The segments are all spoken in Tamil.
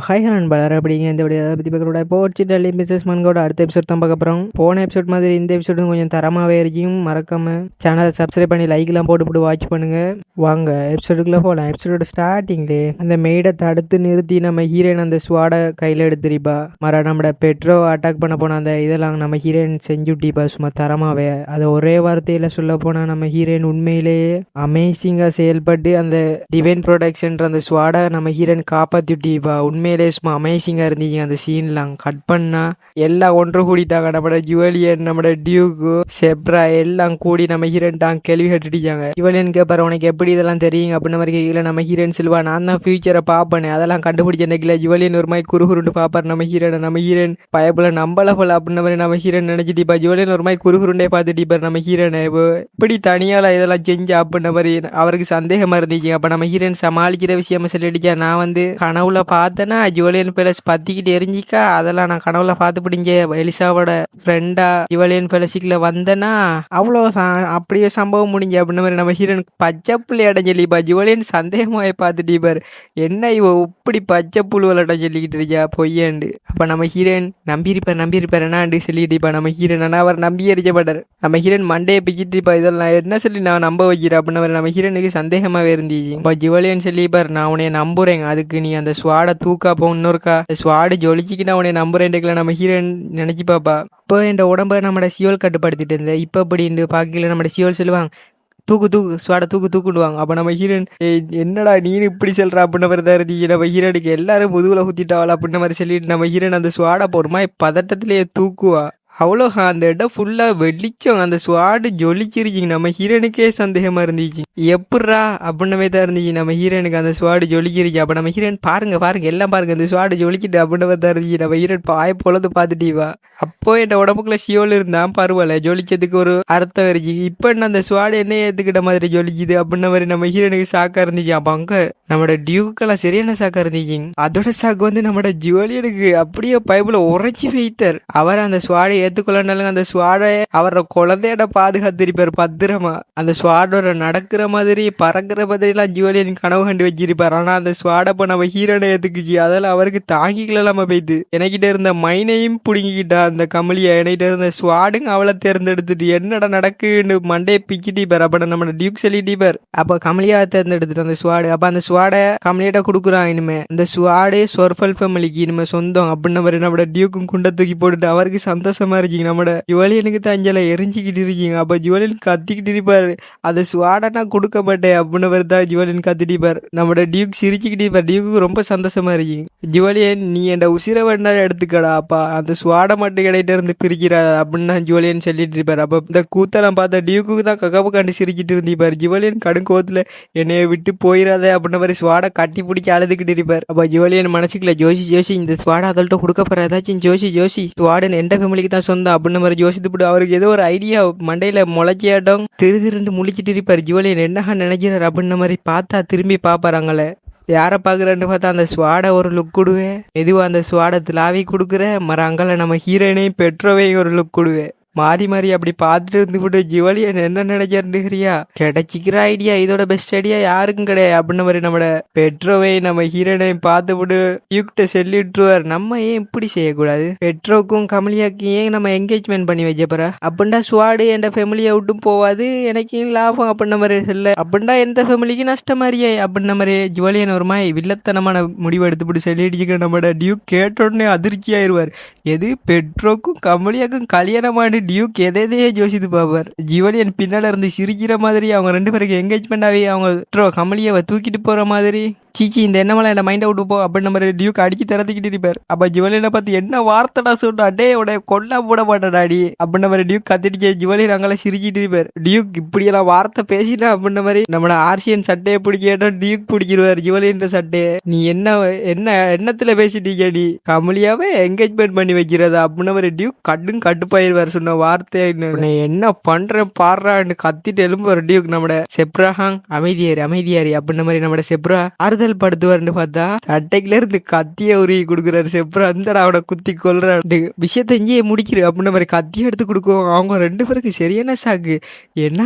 ஹாய் நண்பர் அப்படிங்க இந்த வீடியோ பற்றி பார்க்குறோட இப்போ டெல்லி பிஸ்னஸ் மேன்கோட அடுத்த எபிசோட் தான் பார்க்க போகிறோம். போன எபிசோட் மாதிரி இந்த எபிசோடும் கொஞ்சம் தரமாகவே இருக்கும். மறக்காம சேனலை சப்ஸ்கிரைப் பண்ணி லைக்லாம் போட்டு வாட்ச் பண்ணுங்க. வாங்க எபிசோடுக்குள்ளே போகலாம். எபிசோடோட ஸ்டார்டிங்லேயே அந்த மெய்டை தடுத்து நிறுத்தி நம்ம ஹீரோயின் அந்த ஸ்வாடை கையில் எடுத்துருப்பா. நம்மளோட பெட்ரோ அட்டாக் பண்ண போன அந்த இதெல்லாம் நம்ம ஹீரோயின் செஞ்சுட்டிப்பா சும்மா தரமாகவே. அதை ஒரே வார்த்தையில் சொல்ல போனால் நம்ம ஹீரோயின் உண்மையிலேயே அமேசிங்காக செயல்பட்டு அந்த டிவைன் ப்ரொடக்ஷன்ற அந்த ஸ்வாடை நம்ம ஹீரோயின் காப்பாற்றிட்டிப்பா. உண்மையிலே சும்மா அமேசிங்காக இருந்துச்சு. அந்த சீன்லாம் கட் பண்ணா எல்லாம் ஒன்று கூடிட்டாங்க. நம்மளோட ஜுவலியன், நம்மளோட டியூக்கு, செப்ரா எல்லாம் கூடி நம்ம ஹீரோயின் தான் கேள்வி கேட்டுட்டாங்க. ஜுவலியன் கேட்பாரு, உனக்கு எப்படி இதெல்லாம் தெரியும் அப்படின்னு மாதிரி கேட்கல. நம்ம ஹீரோயின் சொல்லுவா, நான் தான் ஃபியூச்சரை பார்ப்பேன், அதெல்லாம் கண்டுபிடிச்ச நினைக்கல. ஜுவலியன் ஒரு மாதிரி குறுகுருண்டு பார்ப்பார் நம்ம ஹீரோனை. நம்ம ஹீரோயின் பயப்புல நம்பல போல அப்படின்ற மாதிரி நம்ம ஹீரோயின் நினைச்சிட்டிப்பா. ஜுவலியன் ஒரு மாதிரி குறுகுருண்டே பார்த்துட்டிப்பார் நம்ம ஹீரோனை. இப்படி தனியால இதெல்லாம் செஞ்சு அப்படின்ற மாதிரி அவருக்கு சந்தேகமா இருந்துச்சு. அப்ப நம்ம ஹீரோயின் சமாளிக்கிற விஷயமா சொல்லிடுச்சா, நான் வந்து கனவுல பார்த்தேன்னா ஜுவலியன் பேலஸ் பத்திக்கிட்டு எரிஞ்சிக்கா, அதெல்லாம் நான் கனவுல பார்த்து பிடிஞ்ச எலிசாவோட ஃப்ரெண்டா ஜுவலியன் பேலஸுக்குள்ள வந்தேன்னா அவ்வளோ அப்படியே சம்பவம் முடிஞ்சு அப்படின்ற மாதிரி நம்ம ஹீரோயின் பச்சை புள்ளி அடைஞ்சலிப்பா. ஜுவலியன் சந்தேகமாய் பார்த்துட்டிப்பார், என்ன இவ இப்படி பச்சை புழு விளையாட்டம் சொல்லிக்கிட்டு இருக்கா பொய்யாண்டு. அப்ப நம்ம ஹீரோயின் நம்பியிருப்பார் என்னாண்டு சொல்லிட்டுப்பா. நம்ம ஹீரோயின் ஆனால் அவர் நம்பி அடிச்ச மாட்டார். நம்ம ஹீரோயின் மண்டையை பிச்சுட்டுப்பா, இதெல்லாம் என்ன சொல்லி நான் நம்ப வைக்கிறேன் அப்படின்ற மாதிரி நம்ம ஹீரோனுக்கு சந்தேகமாவே இருந்துச்சு. இப்போ ஜுவலியன் சொல்லிப்பார், நான் உன்னைய நம்புறேன், அதுக்கு நீ அந்த ஸ்வாடை தூக்கா போ, இன்னொருக்கா ஸ்வாடு ஜொலிச்சிக்கிட்டு உன்னை நம்புறேன் நம்ம ஹீரோயின் நினைச்சு பாப்பா. இப்போ என் உடம்ப நம்ம சியோல் கட்டுப்படுத்திட்டு இருந்தேன். இப்போ அப்படின்னு பார்க்கல நம்ம சியோல் சொல்லுவாங்க, தூக்கு ஸ்வாட தூக்குடுவாங்க. அப்போ நம்ம ஹீரோயின், என்னடா நீ இப்படி சொல்ற அப்படின்ற மாதிரி தான் இருந்துச்சு. நம்ம ஹீரோனுக்கு எல்லாரும் முதுகுல குத்திட்டாவளா அப்படின்ற மாதிரி சொல்லிட்டு நம்ம ஹீரோயின் அந்த ஸ்வாடை போடுமா பதட்டத்திலேயே தூக்குவா. அவ்வளோ அந்த இடம் ஃபுல்லாக வெளிச்சம், அந்த ஸ்வாடு ஜொலிச்சிருச்சிங்க. நம்ம ஹீரோனுக்கே சந்தேகமாக இருந்துச்சு, எப்பட்றா அப்படின்னவே தான் இருந்துச்சு. நம்ம ஹீரோனுக்கு அந்த ஸ்வாடு ஜொலிச்சிருச்சு. அப்போ நம்ம ஹீரோயின் பாருங்க எல்லாம் பாருங்க, அந்த ஸ்வாடு ஜொலிச்சிட்டு அப்படின்னவே தான் இருந்துச்சு. நம்ம ஹீரோயின் பாய பொழுது பார்த்துட்டீவா. அப்போ என் உடம்புக்குள்ள சியோல் இருந்தான், பரவாயில்ல, ஜொலிச்சதுக்கு ஒரு அர்த்தம் இருந்துச்சு. இப்போ என்ன அந்த ஸ்வாடு என்ன ஏற்றுக்கிட்ட மாதிரி ஜொலிச்சுது அப்படின்ன மாதிரி நம்ம ஹீரோனுக்கு சாக்கா இருந்துச்சு. அப்போ அங்கே நம்மளோட டியூக்கெல்லாம் சரியான சாக்கா இருந்துச்சு. அதோட சாக்கு வந்து நம்மளோட ஜுவலியனுக்கு அப்படியே பைபிள் உரைச்சி வைத்தார். அவர் அந்த ஸ்வாடை ஏத்துக்கொள்ளனாலும் அந்த ஸ்வாடை அவரோட குழந்தையோட பாதுகாத்திருப்பார் பத்திரமா. அந்த ஸ்வாடோட நடக்கிற மாதிரி பறக்கிற மாதிரி எல்லாம் ஜுவலியன் கனவு கண்டு வச்சிருப்பார். ஆனா அந்த ஸ்வாடை இப்போ நம்ம ஹீரோனை ஏத்துக்குச்சு. அதெல்லாம் அவருக்கு தாங்கிக்கலாம போயிட்டு என்கிட்ட இருந்த மைனையும் பிடுங்கிக்கிட்டா அந்த கமலியா. என்கிட்ட இருந்த ஸ்வாடுங்க அவளை தேர்ந்தெடுத்துட்டு என்னடா நடக்குன்னு மண்டையை பிச்சுட்டிப்பார். அப்ப நம்ம டியூக் சொல்லிட்டிப்பார், அப்ப கமலியா தேர்ந்தெடுத்துட்டு அந்த ஸ்வாடு. அப்ப அந்த ஸ்வாடை கமலியிட்ட கொடுக்குறான். இனிமே இந்த ஸ்வாடு சொர்ஃபல் ஃபேமிலிக்கு இனிமே சொந்தம் அப்படின்ன மாதிரி நம்ம டியூக்கும் குண்டை தூக்கி போட்டுட்டு அவருக்கு சந்தோஷமா இருந்துச்சு. நம்ம ஜுவலியனுக்கு தான் அஞ்சல எரிஞ்சிக்கிட்டு இருக்கீங்க. அப்ப ஜுவலியன் கத்திக்கிட்டு இருப்பாரு, அதை ஸ்வாடை நான் கொடுக்க மாட்டேன் அப்படின்னு தான் ஜுவலியன் கத்திட்டிப்பார். நம்ம டியூக் சிரிச்சுக்கிட்டு இருப்பார். டியூக்கு ரொம்ப சந்தோஷமா இருக்கு. ஜுவலியன், நீ என் உசிரை வேண்டா எடுத்துக்கடா, அப்பா அந்த ஸ்வாடை மட்டும் கிடையிட்ட இருந்து பிரிக்கிறா அப்படின்னு ஜுவலியன் சொல்லிட்டு இருப்பார். அப்ப இந்த கூத்தெல்லாம் பார்த்தா டியூக்கு தான் ககப்பு கண்டு சிரிச்சிட்டு இருந்திருப்பார். ஜுவலியன் கடுங்கோத்துல என்னைய விட்டு போயிடாத அப்படின்ற மாதிரி ஸ்வாடை கட்டி பிடிச்சி அழுதுகிட்டு இருப்பார். அப்ப ஜுவலியன் மனசுக்குள்ள, ஜோசி இந்த ஸ்வாடை அதோட கொடுக்க போற ஏதாச்சும் ஜோசி ஸ்வாடன் எந்த ஃபேமிலிக்கு தான் சொந்தம் அப்படின்னு மாதிரி யோசித்துப்பட்டு அவருக்கு ஏதோ ஒரு ஐடியா மண்டையில முளைச்சியாட்டம் திருன்னு முழிச்சிட்டு இருப்பார். ஜுவலியன் என்ன நினைக்கிறார் அப்படின்ன மாதிரி பார்த்தா திரும்பி பாப்பாராங்களே. யாரை பார்க்குறேன்னு பார்த்தா அந்த ஸ்வாடை ஒரு லுக் கொடுவேன், எதுவும் அந்த ஸ்வாடை திலாவி கொடுக்குற மரங்களை நம்ம ஹீரோயினையும் பெட்ரோவையும் ஒரு லுக் கொடுவேன். மாறி அப்படி பார்த்துட்டு இருந்துவிட்டு ஜுவலியன் என்ன நினைச்சிருந்துக்கிறியா, கிடைச்சிக்கிற ஐடியா இதோட பெஸ்ட் ஐடியா யாருக்கும் கிடையாது அப்படின்னு மாதிரி நம்ம பெட்ரோவை நம்ம ஹீரோனையும் பார்த்துவிட்டு யூக்கிட்ட சொல்லிட்டுருவார். நம்ம ஏன் இப்படி செய்யக்கூடாது, பெட்ரோக்கும் கமலியாக்கும் ஏன் நம்ம என்கேஜ்மெண்ட் பண்ணி வச்சப்பற அப்படின்டா ஸ்வாடு என் ஃபேமிலியை விட்டும் போவாது, எனக்கு லாபம் அப்படின்ன மாதிரி சொல்ல, அப்படின்டா எந்த ஃபேமிலிக்கு நஷ்டம் மாதிரியே அப்படின்ன மாதிரி ஜுவலியன் ஒரு மாதிரி வில்லத்தனமான முடிவு எடுத்துவிட்டு சொல்லிடுச்சுக்க. நம்மளோட டியூக் கேட்டோடனே அதிர்ச்சி ஆயிடுவார். எது பெட்ரோக்கும் கமலியாக்கும் கல்யாணமான டியூக் எதையே யோசித்து பார்ப்பார். ஜுவலியன் பின்னால இருந்து சிரிக்கிற மாதிரி அவங்க ரெண்டு பேருக்கு என்கேஜ்மெண்ட் ஆகி அவங்க கமலியாவை தூக்கிட்டு போற மாதிரி, சீச்சி இந்த என்னமெல்லாம் என்ன மைண்டை விட்டு போ அப்படின்னு நம்ம டியூக் அடிச்சு திறத்திக்கிட்டு இருப்பார். அப்ப ஜுவலியனை பார்த்து என்ன வார்த்தைடா சொன்னா, டே உடைய கொல்லா போட மாட்டாடி அப்படின்ற மாதிரி டியூக் கத்திட்டு ஜுவலியன் அங்கெல்லாம் சிரிச்சிட்டு இருப்பார். டியூக் இப்படியெல்லாம் வார்த்தை பேசினா அப்படின்ற மாதிரி நம்மள ஆர்சியன் சட்டையை பிடிக்கிட்டோம் டியூக் பிடிக்கிடுவார் ஜுவலியன் சட்டையை. நீ என்ன எண்ணத்துல பேசிட்டீங்க, நீ கமலியாவே என்கேஜ்மெண்ட் பண்ணி வைக்கிறதா அப்படின்ற மாதிரி டியூக் கட்டுப்பாயிருவார். சொன்ன வார்த்தை என்ன பண்றேன் பாடுறான்னு கத்திட்டு எழும்புவார் டியூக். நம்ம செப்ராஹாங் அமைதியாரி அப்படின்ற மாதிரி நம்ம செப்ரா ஆறுதல் ஆறுதல் படுத்துவாருன்னு பார்த்தா சட்டைக்குல இருந்து கத்திய உருகி கொடுக்குறாரு. செப்புறம் அந்தடா அவனை குத்தி கொல்றாரு. விஷயத்த இங்கேயே முடிக்கிறு அப்படின்ற மாதிரி கத்தியை எடுத்து கொடுக்கும். அவங்க 2 பேருக்கு சரியான சாக்கு. என்ன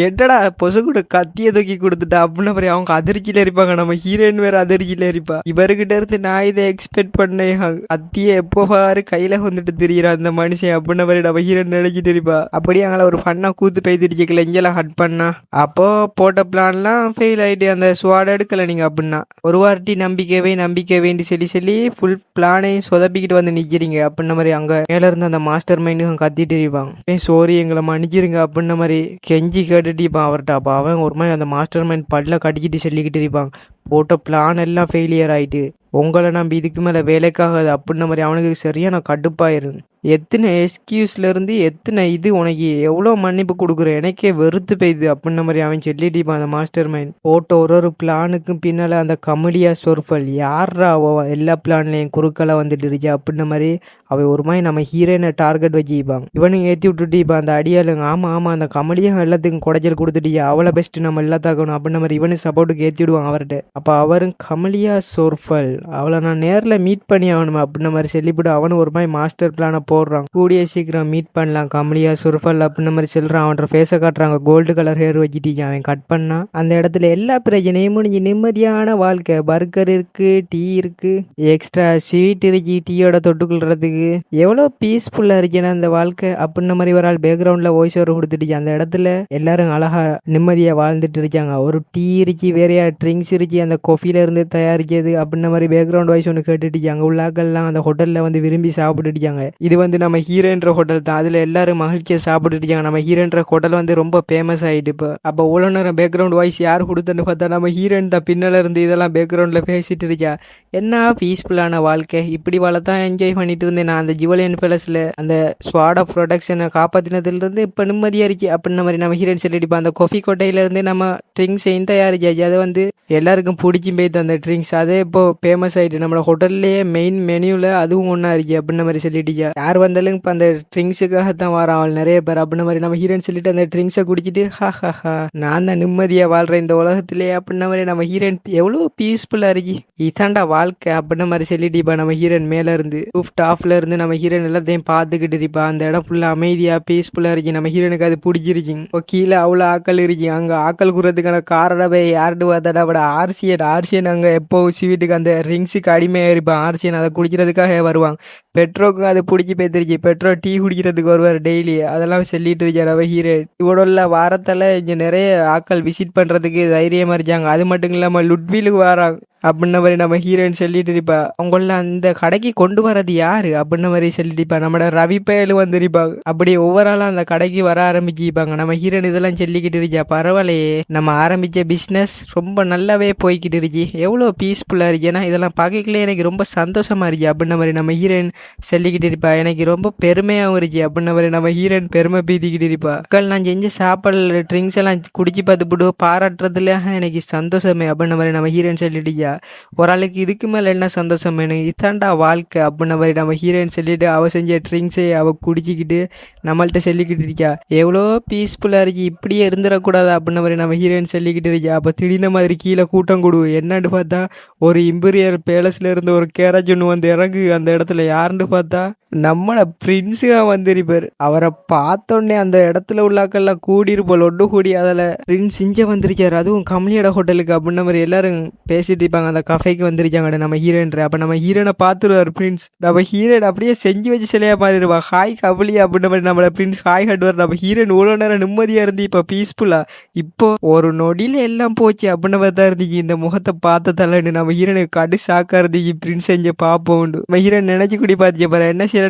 என்னடா பொசுக்கூட கத்தியை தூக்கி கொடுத்துட்டா அப்படின்ற மாதிரி அவங்க அதிர்ச்சியில இருப்பாங்க. நம்ம ஹீரோயின் வேற அதிர்ச்சியில இருப்பா. இவர்கிட்ட இருந்து நான் இதை எக்ஸ்பெக்ட் பண்ணேன். கத்தியை எப்போ பாரு கையில வந்துட்டு திரியிறான் அந்த மனுஷன் அப்படின்ற மாதிரி நம்ம ஹீரோயின் நினைச்சிட்டு இருப்பா. அப்படியே அங்கே ஒரு ஃபன்னா கூத்து பேத்திருச்சுக்கல இங்கெல்லாம் ஹட் பண்ணா. அப்போ போட்ட பிளான்லாம் ஃபெயில் ஆயிட்டு அந்த ஸ்வாட் எடுக்கல நீங்க அப்படின்னா ஒரு வாட்டி நம்பிக்கை வேண்டி சொல்லி ஃபுல் பிளானையும் சொதப்பிக்கிட்டு வந்து நிக்கிறீங்க அப்படின்ன மாதிரி அங்க மேல இருந்து அந்த மாஸ்டர் மைண்டும் கத்திட்டு இருப்பாங்க. சோரி எங்களை மன்னிச்சிருங்க அப்படின்ன மாதிரி கெஞ்சி கேட்டுட்டு இருப்பான் அவர்கிட்ட. அப்போ அவன் ஒரு மாதிரி அந்த மாஸ்டர் மைண்ட் பல்ல கட்டிக்கிட்டு சொல்லிக்கிட்டு இருப்பான். போட்ட பிளான் எல்லாம் ஃபெயிலியர் ஆயிட்டு உங்களை நம்பி இதுக்கு மேலே வேலைக்காகாது அப்படின்ன மாதிரி அவனுக்கு சரியான கடுப்பாயிரும். எத்தனை எக்ஸ்கியூஸ்ல இருந்து எத்தனை இது உனக்கு எவ்வளோ மன்னிப்பு கொடுக்குற எனக்கே வெறுத்து போயிது அப்படின்ன மாதிரி அவன் சொல்லிட்டு அந்த மாஸ்டர் மைண்ட் போட்ட ஒரு பிளானுக்கும் பின்னால் அந்த கமெடியா சொர்ஃபல் யாரா எல்லா பிளான்லையும் குறுக்கெல்லாம் வந்துட்டு இருச்சு அப்படின்ன மாதிரி அவன் ஒரு மாதிரி நம்ம ஹீரோயினை டார்கெட் வச்சுப்பாங்க. இவனுங்க ஏற்றி விட்டுட்டு இப்போ அந்த அடியாளுங்க ஆமாம் அந்த கமெடியா எல்லாத்துக்கும் குடைச்சல் கொடுத்துட்டு அவளை பெஸ்ட்டு நம்ம எல்லாத்தாக்கணும் அப்படின்ன மாதிரி இவனு சப்போர்ட்டுக்கு ஏற்றி விடுவான் அவர்கிட்ட. அப்போ அவரும் கமெடியா சொர்ஃபல் அவளை நான் நேரில் மீட் பண்ணி ஆகணும் அப்படின்ன மாதிரி சொல்லிவிட்டு அவனு ஒரு மாதிரி மாஸ்டர் பிளானை போடுறான். கூடிய சீக்கிரம் மீட் பண்ணலாம் கமலியா சுர்ஃபல் அப்படின்ன மாதிரி சொல்றான். அவன் ஃபேஸை காட்டுறாங்க. கோல்டு கலர் ஹேர் வச்சுட்டு அவன் கட் பண்ணா. அந்த இடத்துல எல்லா பிரச்சனையும் முடிஞ்சு நிம்மதியான வாழ்க்கை. பர்கர் இருக்கு, டீ இருக்கு, எக்ஸ்ட்ரா ஸ்வீட் இருக்கு டீயோட தொட்டுக்கொள்றதுக்கு. எவ்வளோ பீஸ்ஃபுல்லா இருக்கேன்னா அந்த வாழ்க்கை அப்படின்ன மாதிரி ஒரு ஆள் பேக்ரவுண்ட்ல வாய்ஸ் ஓவர் கொடுத்துட்டு அந்த இடத்துல எல்லாரும் அழகா நிம்மதியா வாழ்ந்துட்டு இருக்காங்க. ஒரு டீ இருக்கு, வேறையா ட்ரிங்க்ஸ் இருக்கு, அந்த காஃபில இருந்து தயாரிச்சது அப்படின்ன மாதிரி பேக்ரவுண்ட் வாய்ஸ் ஒன்று கேட்டுட்டு அங்கே உள்ளாக்கள்லாம் அந்த ஹோட்டல்ல வந்து விரும்பி சாப்பிட்டுட்டாங்க. இது வந்து நம்ம ஹீரோன்ற ஹோட்டல் தான். அதுல எல்லாரும் மகிழ்ச்சியை சாப்பிட்டுட்டாங்க. நம்ம ஹீரோன்ற ஹோட்டல் வந்து ரொம்ப ஃபேமஸ் ஆயிட்டு இப்போ. அப்போ இவ்வளோ நேரம் பேக்ரவுண்ட் வாய்ஸ் யார் கொடுத்தன்னு பார்த்தா நம்ம ஹீரோயின் தான். பின்னால இருந்து இதெல்லாம் பேக்ரவுண்ட்ல பேசிட்டு இருக்கா. என்ன பீஸ்ஃபுல்லான வாழ்க்கை, இப்படி வாழத்தான் என்ஜாய் பண்ணிட்டு இருந்தேன் நான் அந்த ஜுவலியன் பேலஸ்ல. அந்த ஸ்வாட் ஆஃப் ப்ரொடக்ஷனை காப்பாத்தினதுல இருந்து இப்போ நிம்மதியா இருக்கு அப்படின்ன மாதிரி நம்ம ஹீரோயின் சொல்லிட்டு அந்த காஃபி கோட்டையில இருந்து நம்ம ட்ரிங்க்ஸையும் தயாரிச்சாச்சு. அதை வந்து எல்லாருக்கும் பிடிச்சும் போய்த்து அந்த ட்ரிங்க்ஸ். அதே இப்போ ஃபேமஸ் ஆயிட்டு நம்மளோட ஹோட்டல்லேயே மெயின் மெனியூல அதுவும் ஒன்றா இருக்கு அப்படின்ன மாதிரி சொல்லிட்டு யார் வந்தாலும் இப்போ அந்த ட்ரிங்க்ஸுக்காகத்தான் வரான் அவள் நிறைய பேர் அப்படின்ன மாதிரி நம்ம ஹீரோயின் சொல்லிட்டு அந்த ட்ரிங்க்ஸை குடிச்சிட்டு ஹா நான் தான் நிம்மதியா வாழ்றேன் இந்த உலகத்திலேயே அப்படின்ன மாதிரி நம்ம ஹீரோயின் எவ்வளோ பீஸ்ஃபுல்லா இருக்கு. இதாண்டா வாழ்க்கை அப்படின்ன மாதிரி சொல்லிட்டு இப்போ நம்ம ஹீரோயின் மேல இருந்து டாப்ல இருந்து நம்ம ஹீரோயின் எல்லாத்தையும் பார்த்துக்கிட்டு இருப்பா. அந்த இடம் ஃபுல்லா அமைதியா பீஸ்ஃபுல்லா இருக்கு. நம்ம ஹீரோனுக்கு அது பிடிச்சிருச்சு. இப்போ கீழே அவ்வளோ ஆக்கள் இருக்கு. அங்க ஆக்கள் கூறதுக்கான காரணமே யார்டு வாத்தாட ஆர்சியன் அங்க எப்போ ஸ்வீட்டுக்கு அந்த ரிங்ஸுக்கு அடிமையா இருப்பான். ஆர்சியன் அதை குடிக்கிறதுக்காக வருவாங்க. பெட்ரோக்கும் அது பிடிச்சி பேத்துருச்சு. பெட்ரோ டீ குடிக்கிறதுக்கு வருவார் டெய்லி. அதெல்லாம் சொல்லிட்டு இருக்காரு அவ ஹீரோயின். இவனோட வாரத்தில் இங்கே நிறைய ஆட்கள் விசிட் பண்ணுறதுக்கு தைரியமாக இருக்காங்க. அது மட்டும் இல்லாமல் லுட்விலுக்கு வராங்க அப்படின்ன மாதிரி நம்ம ஹீரோயின் சொல்லிட்டு இருப்பா. அவங்கள அந்த கடைக்கு கொண்டு வரது யாரு அப்படின்ன மாதிரி சொல்லிட்டு இருப்பா. நம்மளோட ரவி பயலு வந்துருப்பாங்க. அப்படி ஒவ்வொரு அந்த கடைக்கு வர ஆரம்பிச்சுப்பாங்க. நம்ம ஹீரோயின் இதெல்லாம் சொல்லிக்கிட்டு இருக்கா. பரவாயில்லையே நம்ம ஆரம்பிச்ச பிஸ்னஸ் ரொம்ப நல்லாவே போய்கிட்டு இருக்கு. எவ்வளோ பீஸ்ஃபுல்லாக இருக்கு. ஏன்னா இதெல்லாம் பார்க்கலே எனக்கு ரொம்ப சந்தோஷமா இருக்கு அப்படின்ன மாதிரி நம்ம ஹீரோயின் சொல்லிக்கிட்டு இருப்பா. எனக்கு ரொம்ப பெருமையாகவும் இருக்கு அப்படின்ன மாதிரி நம்ம ஹீரோயின் பெருமை பீத்திக்கிட்டு இருப்பா. மக்கள் நான் செஞ்ச சாப்பாடு ட்ரிங்க்ஸ் எல்லாம் குடிச்சு பார்த்துட்டு பாராட்டுறதுல எனக்கு சந்தோஷமே அப்படின்ன மாதிரி நம்ம ஹீரோயின் சொல்லிட்டு ஒரு ஆளுக்கு இதுக்கு மேல என்ன சந்தோஷம் வேணும், இதாண்டா வாழ்க்கை அப்படின்ன மாதிரி நம்ம ஹீரோயின் சொல்லிட்டு அவ செஞ்ச ட்ரிங்க்ஸை அவ குடிச்சிக்கிட்டு நம்மள்கிட்ட சொல்லிக்கிட்டு இருக்கா. எவ்வளோ பீஸ்ஃபுல்லா இருக்கு, இப்படியே இருந்துடக்கூடாது அப்படின்ன மாதிரி நம்ம ஹீரோயின் சொல்லிக்கிட்டு இருக்கா. அப்போ திடீர்னு மாதிரி கீழே கூட்டம் கொடு என்னன்னு பார்த்தா ஒரு இம்பீரியர் பேலஸ்ல இருந்து ஒரு கேரேஜ் ஒன்று வந்து இறங்கு. அந்த இடத்துல யாருன்னு பார்த்தா நம்மள பிரின்ஸுகா வந்திருப்பாரு. அவரை பார்த்தோன்னே அந்த இடத்துல உள்ளாக்கெல்லாம் கூடியிருப்போம் ஒட்டு கூடி அதில் பிரின்ஸ் இஞ்ச வந்திருக்காரு, அதுவும் கமலியோட ஹோட்டலுக்கு அப்படின்ன மாதிரி எல்லாரும் பேசிட்டு இருப்பாங்க. அந்த கஃபேக்கு வந்திருக்காங்க நம்ம ஹீரோயின். அப்போ நம்ம ஹீரோனை பார்த்துருவார் பிரின்ஸ். நம்ம ஹீரோயின் அப்படியே செஞ்சு வச்சு சிலையா மாதிரிருவா. ஹாய் கமலி அப்படின்ன மாதிரி நம்மள பிரின்ஸ் ஹாய் கட்டுவார். நம்ம ஹீரோயின் இவ்வளோ நேரம் நிம்மதியாக இருந்து இப்போ பீஸ்ஃபுல்லா இப்போ ஒரு நொடியில எல்லாம் போச்சு அப்படின்ன மாதிரி தான் இருந்துச்சு. இந்த முகத்தை பார்த்ததாலன்னு நம்ம ஹீரோனுக்கு கடு ஷாக்கா இருந்துச்சு. பிரின்ஸ் செஞ்ச பார்ப்போம் நம்ம ஹீரோயின் நினைச்சு கூடி பார்த்துச்சு. பாரு என்ன செய்யறது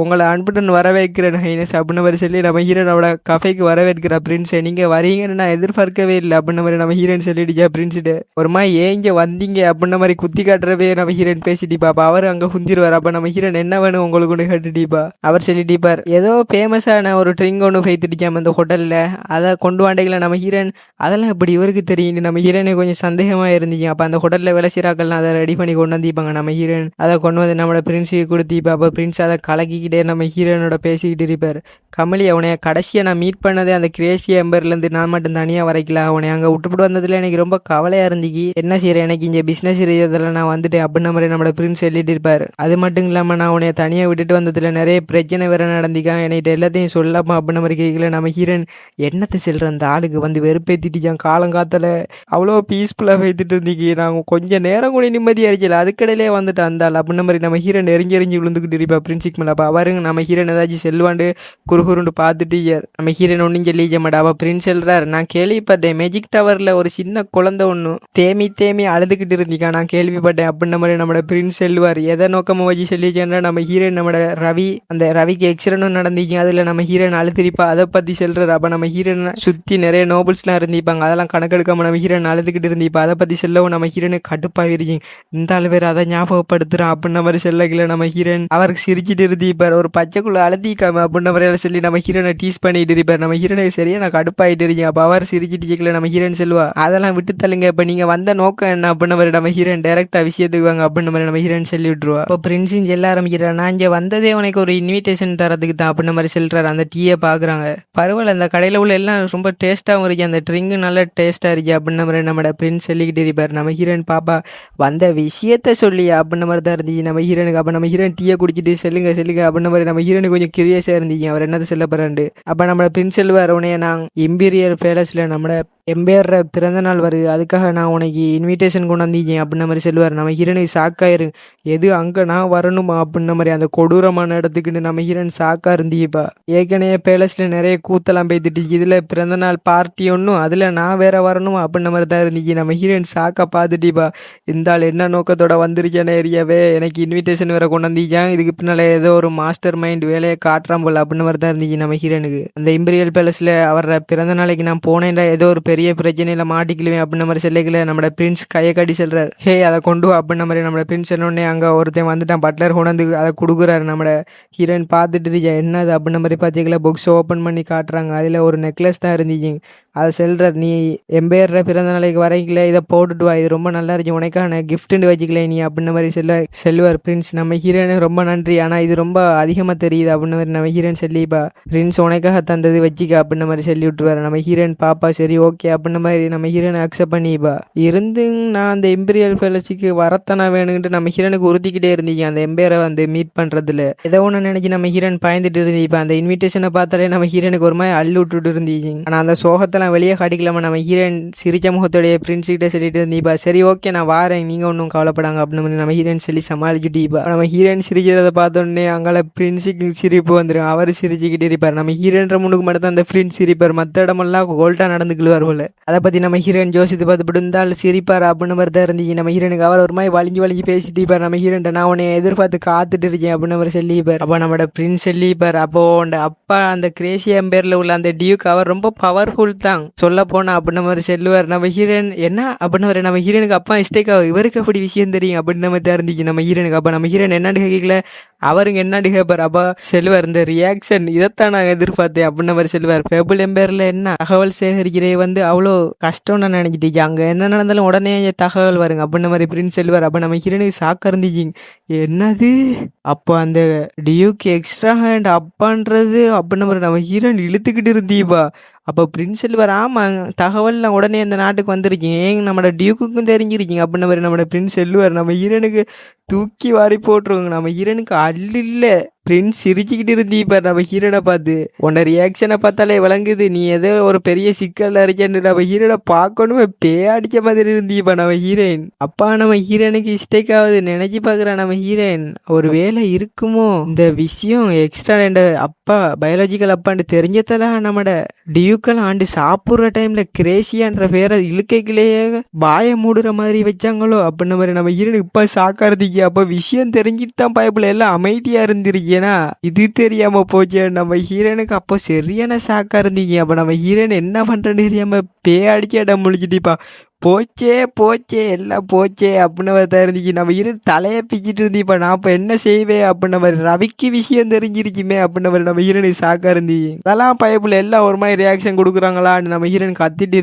உங்களை அன்புடன் வரவேற்கிறேன் ஹைனஸ் அப்படின்ன மாதிரி சொல்லி நம்ம ஹீரோன் அவட கஃபேக்கு வரவேற்கிறா. பிரின்ஸ் நீங்க வரீங்கன்னு நான் எதிர்பார்க்கவே இல்லை அப்படின்ன மாதிரி நம்ம ஹீரோயின் சொல்லிடுச்சா. பிரின்ஸ்ட்டு ஒரு மாதிரி ஏங்க வந்தீங்க அப்படின்ன மாதிரி குத்தி காட்டுறவே நம்ம ஹீரோயின் பேசிட்டிப்பா. அப்போ அவர் அங்கே குந்திருவார். அப்போ நம்ம ஹீரோயின் என்ன வேணும் உங்களுக்கு ஒன்று கேட்டுட்டிப்பா. அவர் சொல்லிட்டிப்பார் ஏதோ ஃபேமஸான ஒரு ட்ரிங்க் ஒன்று வைத்துட்டிச்சாம அந்த ஹோட்டலில், அதை கொண்டு வாண்டிக்கல நம்ம ஹீரோயின். அதெல்லாம் இப்படி இவருக்கு தெரியும். நம்ம ஹீரோயினை கொஞ்சம் சந்தேகமாக இருந்துச்சு. அப்போ அந்த ஹோட்டலில் வேலை செய்கிறாக்கள்லாம் அதை ரெடி பண்ணி கொண்டு வந்திருப்பாங்க. நம்ம ஹீரோயின் அதை கொண்டு வந்து நம்மளோட பிரின்ஸ் பிரின்ஸுக்கு கொடுத்திப்பா. அப்போ பிரின்ஸ் அதை கலக்கிக்கிட்டே நம்ம ஹீரோனோட பேசிக்கிட்டு இருப்பார். கமலி, அவனை கடைசியாக நான் மீட் பண்ணதே அந்த கிரேசி எம்பர்லேருந்து நான் மட்டும் தனியாக வரைக்கல. அவனை அங்கே விட்டுப்பட்டு வந்ததில் எனக்கு ரொம்ப கவலையாக இருந்துச்சு. என்ன செய்கிறேன், எனக்கு இங்கே பிஸ்னஸ் ரீதியில் நான் வந்துட்டேன் அப்படின்ன மாதிரி நம்மளோட பிரின்ஸ் சொல்லிட்டு இருப்பார். அது மட்டும் இல்லாமல் நான் அவனை தனியாக விட்டுட்டு வந்ததில் நிறைய பிரச்சனை வேற நடந்திக்கான். என்கிட்ட எல்லாத்தையும் சொல்லாமா அப்படின்ன மாதிரி கேட்கல. நம்ம ஹீரோன் என்னத்தை செல்ற அந்த ஆளுக்கு வந்து வெறுப்பேற்றிட்டுச்சான். காலங்காத்தில் அவ்வளோ பீஸ்ஃபுல்லாக வைத்துட்டு இருந்தீங்க. நாங்கள் கொஞ்சம் நேரம் கூட நிம்மதியாக இருக்கல, அதுக்கடையிலே வந்துட்டு அந்த ஆள் அப்படின்ன மாதிரி நம்ம ஹீரோன் எரிஞ்சு விழுந்துக்கிட்டு இருப்பா பிரின்ஸுக்கு மேலே. அப்போ அவருங்க நம்ம ஹீரோன் ஏதாச்சும் செல்வாண்டு குறுகுருண்டு பார்த்துட்டு நம்ம ஹீரோன் ஒன்றும் சொல்லிக்க மாட்டா. அவள் பிரின்ஸ் சொல்கிறார், நான் கேள்விப்பட்டேன் மேஜிக் டவரில் ஒரு சின்ன குழந்தை ஒன்று தேமி அழுதுகிட்டு இருந்திக்கா, நான் கேள்விப்பட்டேன் அப்படின்ன மாதிரி நம்மளோட பிரின்ஸ் செல்வார். எதை நோக்கமாக வச்சு சொல்லிச்சேன்னா நம்ம ஹீரோன் நம்மளோட ரவி, அந்த ரவிக்கு எக்ஸிடென்ட்டும் நடந்திச்சு, அதில் நம்ம ஹீரோன் அழுத்திருப்பா, அதை பற்றி சொல்கிறார். அப்போ நம்ம ஹீரோனை சுற்றி நிறைய நோபல்ஸ்லாம் இருந்திப்பாங்க, அதெல்லாம் கணக்கெடுக்காமல் நம்ம ஹீரோன் அழுதுகிட்டு இருந்திப்பா. அதை பற்றி சொல்லவும் நம்ம ஹீரோனுக்கு கடுப்பாகிருச்சு. இந்த ஆள் பேர் அதை ஞாபகப்படுத்துகிறான் அப்படின்ன மாதிரி சொல்லக்கல. நம்ம ஹீரோன் அவருக்கு சிரிச்சிட்டு இருந்திப்பார். ஒரு பச்சைக்குள்ள அழுத்திக்காம அப்படின்ன மாதிரி சொல்லி நம்ம ஹீரோனை டீஸ் பண்ணிட்டு இருப்பார். நம்ம ஹீரோனுக்கு சரியா நான் கடுப்பாயிட்டு இருக்கேன். அப்போ அவர் சிரிச்சிட்டு நம்ம ஹீரோன் சொல்லுவா, அதெல்லாம் விட்டு தள்ளுங்க, இப்போ நீங்க வந்த நோக்கம் என்ன அப்படின்ன மாதிரி நம்ம ஹீரோன் டைரக்டா விஷயத்துக்கு வாங்க அப்படின்ன மாதிரி நம்ம ஹீரோன் சொல்லி விட்டுருவா. இப்போ பிரின்ஸும் சொல்ல ஆரம்பிக்கிறார், நான் இங்கே வந்ததே உனக்கு ஒரு இன்விடேஷன் தரதுக்கு தான் அப்படின்ன மாதிரி சொல்றாரு. அந்த டீயை பாக்குறாங்க, பரவாயில்ல அந்த கடையில் உள்ள எல்லாம் ரொம்ப டேஸ்ட்டாகவும் இருக்கு, அந்த ட்ரிங்க் நல்ல டேஸ்டா இருக்கு அப்படின்ன மாதிரி நம்ம பிரின்ஸ் சொல்லிக்கிட்டு இருப்பார். நம்ம ஹீரோன் பாப்பா வந்த விஷயத்த சொல்லி அப்படின்ன மாதிரி தான் இருந்துச்சு நம்ம ஹீரோனுக்கு. அப்போ நம்ம ஹீரோன் டீயை குடிச்சிட்டு செல்லுங்க அப்படின்ன மாதிரி நம்ம ஹீரோனுக்கு கொஞ்சம் கியூரியஸா இருந்துச்சு, அவர் என்னது சொல்ல போறாண்டு. அப்போ நம்மளோட பிரின்ஸ் செல்வார், உனைய நான் இம்பீரியர் பேலஸில் நம்மளோட எம்பேர பிறந்த நாள் வருது, அதுக்காக நான் உனக்கு இன்விடேஷன் கொண்டு வந்திருக்கேன் அப்படின்ன மாதிரி சொல்லுவார். நம்ம ஹீரோனுக்கு ஷாக்காயிரு, எது அங்கே நான் வரணுமா அப்படின்ன மாதிரி அந்த கொடூரமான இடத்துக்குன்னு நம்ம ஹீரோன் ஷாக்காக இருந்தீப்பா. ஏற்கனவே பேலஸில் நிறைய கூத்தெல்லாம் பேத்துட்டு இதில் பிறந்த நாள் பார்ட்டி ஒன்றும் அதில் நான் வேற வரணுமா அப்படின்ன மாதிரி தான் இருந்துச்சு. நம்ம ஹீரோன் ஷாக்காக பார்த்துட்டீப்பா, இந்த ஆள் என்ன நோக்கத்தோட வந்துருச்சேன்னு ஏரியாவே எனக்கு இன்விடேஷன் வேற கொண்டு வந்திருக்கான், இதுக்கு பின்னால் ஏதோ ஒரு மாஸ்டர் மைண்ட் வேலையை காட்டுறான் போல அப்படின்ன மாதிரி தான் இருந்துச்சு நம்ம ஹீரோனுக்கு. அந்த இம்பீரியல் பேலஸில் அவர பிறந்த நாளைக்கு நான் போனேன்டா, ஏதோ ஒரு பெரிய பிரச்சனையில மாட்டிக்கலுவேன் அப்படின்ன மாதிரி சொல்லிக்கல. நம்ம பிரின்ஸ் கையை காட்டி சொல்றாரு, ஹே அதை கொண்டு அப்படின்ன மாதிரி நம்ம பிரின்ஸ் சொன்னோடனே அங்கே ஒருத்தன் வந்துட்டான், பட்லர் கொண்டு அதை கொடுக்குறாரு. நம்ம ஹீரோயின் பார்த்துட்டு இருக்கா, என்னது அப்படின்ன மாதிரி பார்த்தீங்களா, பாக்ஸ் ஓப்பன் பண்ணி காட்டுறாங்க, அதில் ஒரு நெக்லஸ் தான் இருந்துச்சு. அதை சொல்றார், நீ எம்பேர்ற பிறந்த நாளைக்கு வரைக்கல, இதை போட்டுட்டு வா, இது ரொம்ப நல்லா இருந்துச்சு, உனக்கான கிஃப்ட்டுன்னு வச்சுக்கல நீ அப்படின்ன மாதிரி செல்வார் பிரின்ஸ். நம்ம ஹீரோயினுக்கு ரொம்ப நன்றி, ஆனால் இது ரொம்ப அதிகமாக தெரியுது அப்படின்ன மாதிரி நம்ம ஹீரோயின் சொல்லிப்பா, பிரின்ஸ் உனக்காக தந்தது வச்சுக்க அப்படின்ன மாதிரி சொல்லி விட்டுருவாரு. நம்ம ஹீரோயின் பாப்பா சரி ஓகே அப்படின்ன மாதிரி நம்ம ஹீரோனை அக்செப்ட் பண்ணிப்பா. இருந்து நான் அந்த எம்பீரியல் பேலஸுக்கு வரத்தானா வேணுங்கிட்டு நம்ம ஹீரோனுக்கு உறுத்திக்கிட்டே இருந்துச்சு அந்த எம்பேரை வந்து மீட் பண்ணுறதுல. ஏதோ ஒன்று நினைச்சு நம்ம ஹீரோன் பயந்துட்டு இருந்துச்சு. அந்த இன்விடேஷனை பார்த்தாலே நம்ம ஹீரோனுக்கு ஒரு மாதிரி அள்ளு விட்டுட்டு இருந்துச்சு. ஆனால் அந்த சோகத்தெல்லாம் வெளியே காட்டிக்கலாமா நம்ம ஹீரோயின் சிரிச்ச முகத்தோடைய பிரின்ஸ்கிட்ட சொல்லிட்டு இருந்தீப்பா, சரி ஓகே நான் வாரேன், நீங்கள் ஒன்றும் கவலைப்படாங்க அப்படின்னு நம்ம ஹீரோயின் சொல்லி சமாளிச்சுட்டீப்பா. நம்ம ஹீரோயின் சிரிக்கிறத பார்த்தோன்னே அங்கால பிரின்ஸுக்கு சிரிப்பு வந்துடும், அவர் சிரிச்சுக்கிட்டு இருப்பார். நம்ம ஹீரோன்ற முன்னுக்கு மட்டும் தான் அந்த பிரின்ஸ் சிரிப்பார், மற்ற இடமெல்லாம் கோல்ட்டா நடந்துக்குள்வார் போல. அதை பற்றி நம்ம ஹீரோயின் ஜோசித்து பார்த்துட்டு இருந்தால் சிரிப்பார் அப்படின்னு மாதிரி தான் இருந்துச்சு நம்ம ஹீரோனுக்கு. அவர் ஒரு மாதிரி வலிஞ்சு பேசிட்டு இருப்பார். நம்ம ஹீரோன் நான் உன்னை எதிர்பார்த்து காத்துட்டு இருக்கேன் அப்படின்னு அவர் சொல்லிப்பார். அப்போ நம்மளோட பிரின்ஸ் சொல்லிப்பார், அப்போ அந்த அப்பா அந்த கிரேசி எம்பேர்ல உள்ள அந்த டியூக் அவர் ரொம்ப பவர்ஃபுல் தான் சொல்ல போனா அப்படின்னு மாதிரி சொல்லுவார். நம்ம ஹீரோயின் என்ன அப்படின்னு நம்ம ஹீரோனுக்கு அப்பா மிஸ்டேக் ஆகும், இவருக்கு அப்படி விஷயம் தெரியும் அப்படின்னு மாதிரி தான் இருந்துச்சு நம்ம ஹீரோனுக்கு. அப்போ நம்ம ஹீரோயின் என்னன்னு கேட்கல, அவருங்க என்னன்னு கேட்பார். அப்போ செல்வார், இந்த ரியாக்ஷன் இதைத்தான் நான் எதிர்பார்த்தேன் அப்படின்னு மாதிரி செல்வார். ஃபேபிள் எம்பேர்ல என்ன தகவல் சேகரிக்கிறே வந்து அவ்வளோ கஷ்டம் நான் நினைச்சிட்டு, அங்கே என்ன நடந்தாலும் உடனே தகவல் வருங்க அப்படின்னு மாதிரி பிரின்ஸ் செல்வார். அப்போ நம்ம ஹீரோனுக்கு ஷாக்காக இருந்துச்சு, என்னது அப்போ அந்த டியூக் எக்ஸ்ட்ரா ஹேண்ட் அப்பான்றது அப்படின்னு மாதிரி நம்ம ஹீரோயின் இழுத்துக்கிட்டு இருந்தீப்பா. அப்போ பிரின்ஸ் செல்வர் ஆமாம் தகவல்லாம் உடனே அந்த நாட்டுக்கு வந்துருக்கீங்க, ஏங்க நம்மளோட டியூக்குக்கும் தெரிஞ்சிருக்கீங்க அப்படின்னு மாதிரி நம்மளோட பிரின்ஸ் செல்வர் நம்ம ஹீரோனுக்கு தூக்கி வாரி போட்டுருவோங்க. நம்ம ஹீரோனுக்கு அல்ல இல்லை, பிரின்ஸ் சிரிச்சுக்கிட்டு இருந்தீப்பார் நம்ம ஹீரோனை பார்த்து. உன்னோட ரியாக்ஷனை பார்த்தாலே விளங்குது நீ ஏதோ ஒரு பெரிய சிக்கல்ல இருக்கேன்னு. நம்ம ஹீரோனை பார்க்கணுமே பேடிச்ச மாதிரி இருந்தீப்பா நம்ம ஹீரோயின். அப்பா நம்ம ஹீரோனுக்கு மிஸ்டேக் ஆகுது நினைச்சு பார்க்குறான் நம்ம ஹீரோயின், ஒரு வேலை இருக்குமோ இந்த விஷயம் எக்ஸ்ட்ரா ரெண்டு அப்பா பயாலஜிக்கல் அப்பான்னு தெரிஞ்சதெல்லாம் நம்மட டியூக்கெல்லாம் ஆண்டு சாப்பிட்ற டைம்ல கிரேசியான்ற பேரை இழுக்கைக்குள்ளேயே பாய மூடுற மாதிரி வச்சாங்களோ அப்படின்னு மாதிரி நம்ம ஹீரோனுக்கு இப்போ சாக்காரதிக்கு. அப்போ விஷயம் தெரிஞ்சுட்டு தான் பயப்பில் எல்லாம் அமைதியா இருந்திருக்கேனா, இது தெரியாம போச்சு நம்ம ஹீரோனுக்கு. அப்போ சரியான சாக்கா இருந்தீங்க. அப்போ நம்ம ஹீரோன் என்ன பண்றேன்னு தெரியாம அடிச்சு இடம் முழிச்சிட்டிப்பா, போச்சே எல்லாம் போச்சே அப்படின்னு தான் இருந்துச்சு. நம்ம ஹீரோன் தலையை பிச்சுட்டு இருந்தீப்பா, நான் இப்போ என்ன செய்வேன் அப்படின்னு மாதிரி ரவிக்கு விஷயம் தெரிஞ்சிருச்சுமே அப்படின்னு மாதிரி நம்ம ஹீரோனுக்கு சாக்கா இருந்துச்சு. அதெல்லாம் பயப்புல எல்லாம் ஒரு மாதிரி ரியாக்ஷன் கொடுக்குறாங்களான்னு நம்ம ஹீரோன் கத்திட்டு